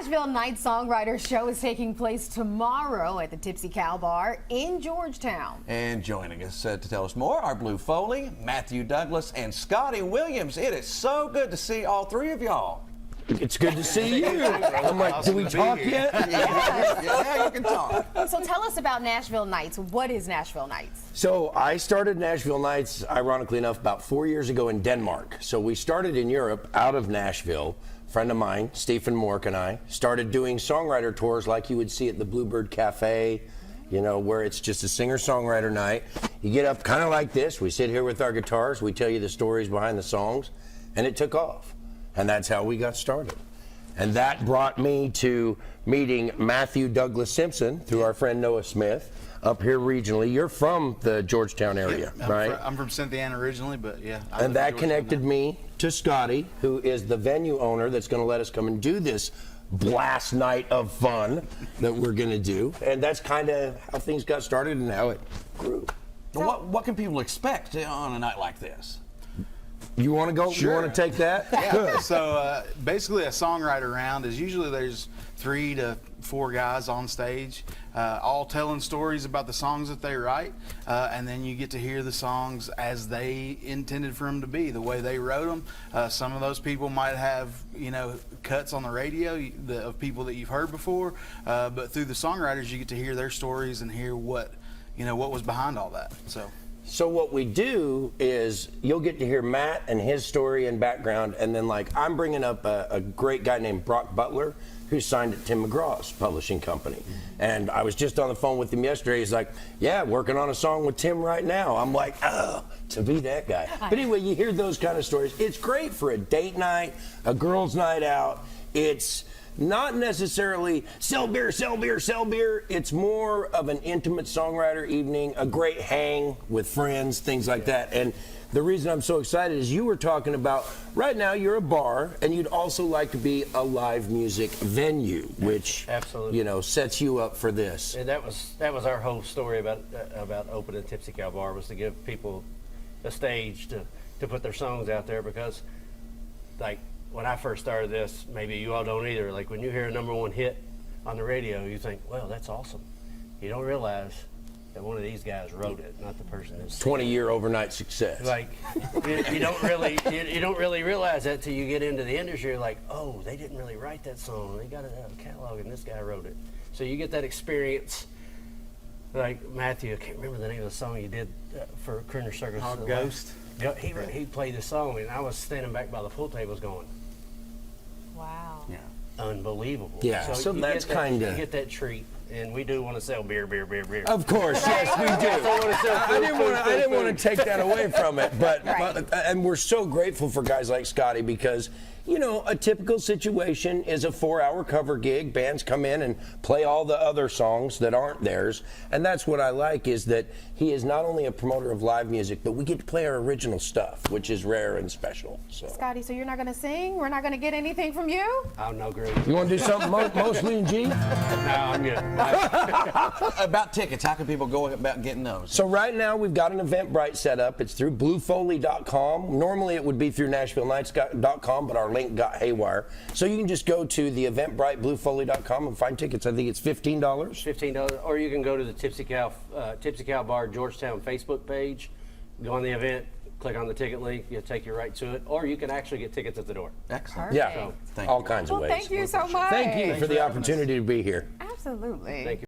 Nashville Night Songwriters show is taking place tomorrow at the Tipsy Cow Bar in Georgetown. And joining us to tell us more are Blue Foley, Matthew Douglas, and Scotty Williams. It is so good to see all three of y'all. It's good to see you. I'm like, do we talk yet? Yeah, you can talk. So tell us about Nashville Nights. What is Nashville Nights? So I started Nashville Nights, ironically enough, about 4 years ago in Denmark. So we started in Europe, out of Nashville. A friend of mine, Stephen Mork, and I started doing songwriter tours like you would see at the Bluebird Cafe, you know, where it's just a singer-songwriter night. You get up kind of like this. We sit here with our guitars. We tell you the stories behind the songs, and it took off. And that's how we got started. And that brought me to meeting Matthew Douglas Simpson through our friend Noah Smith up here regionally. You're from the Georgetown area, right? I'm from Cynthiana originally, but yeah. And that connected me to Scotty, who is the venue owner that's going to let us come and do this blast night of fun that we're going to do. And that's kind of how things got started and how it grew. So, what can people expect on a night like this? You want to go? Sure. You want to take that? Yeah. Good. So basically a songwriter round is usually there's 3 to 4 guys on stage, all telling stories about the songs that they write, and then you get to hear the songs as they intended for them to be, the way they wrote them. Some of those people might have, you know, cuts on the radio of people that you've heard before, but through the songwriters you get to hear their stories and hear what was behind all that. So what we do is you'll get to hear Matt and his story and background, and then like I'm bringing up a great guy named Brock Butler who's signed at Tim McGraw's publishing company. And I was just on the phone with him yesterday. He's like, yeah, working on a song with Tim right now. I'm like, oh, to be that guy. But anyway, you hear those kind of stories. It's great for a date night, a girls' night out. It's not necessarily sell beer, sell beer, sell beer. It's more of an intimate songwriter evening, a great hang with friends, things like that. And the reason I'm so excited is you were talking about right now you're a bar and you'd also like to be a live music venue, which absolutely, you know, sets you up for this. And that was our whole story about opening Tipsy Cow Bar, was to give people a stage to put their songs out there, because like when I first started this, maybe you all don't either, like when you hear a #1 hit on the radio, you think, well, that's awesome. You don't realize that one of these guys wrote it, not the person who's 20-year overnight success. Like you don't really realize that till you get into the industry. You're like, oh, they didn't really write that song. They got it out of a catalog, and this guy wrote it. So you get that experience. Like Matthew, I can't remember the name of the song you did for Crooner Circus. Ghost. Yeah, he played the song, and I was standing back by the pool tables going, wow. Yeah. Unbelievable. Yeah, so you that's kind of... You get that treat, and we do want to sell beer. Of course, yes, we do. I didn't want to take that away from it, but and we're so grateful for guys like Scotty, because you know, a typical situation is a 4-hour cover gig. Bands come in and play all the other songs that aren't theirs. And that's what I like, is that he is not only a promoter of live music, but we get to play our original stuff, which is rare and special. So. Scotty, so you're not going to sing? We're not going to get anything from you? I'm no great. You want to do something mostly in G? No, I'm good. About tickets, how can people go about getting those? So right now we've got an Eventbrite set up. It's through bluefoley.com. Normally it would be through nashvillenights.com, but our link got haywire. So you can just go to the Eventbrite, bluefoley.com, and find tickets. I think it's $15. $15, or you can go to the Tipsy Cow Bar Georgetown Facebook page, go on the event, click on the ticket link, it'll take you right to it, or you can actually get tickets at the door. Excellent. Yeah, Perfect. all kinds of ways. Thank you so much. Thank you for the opportunity to be here. Absolutely. Thank you.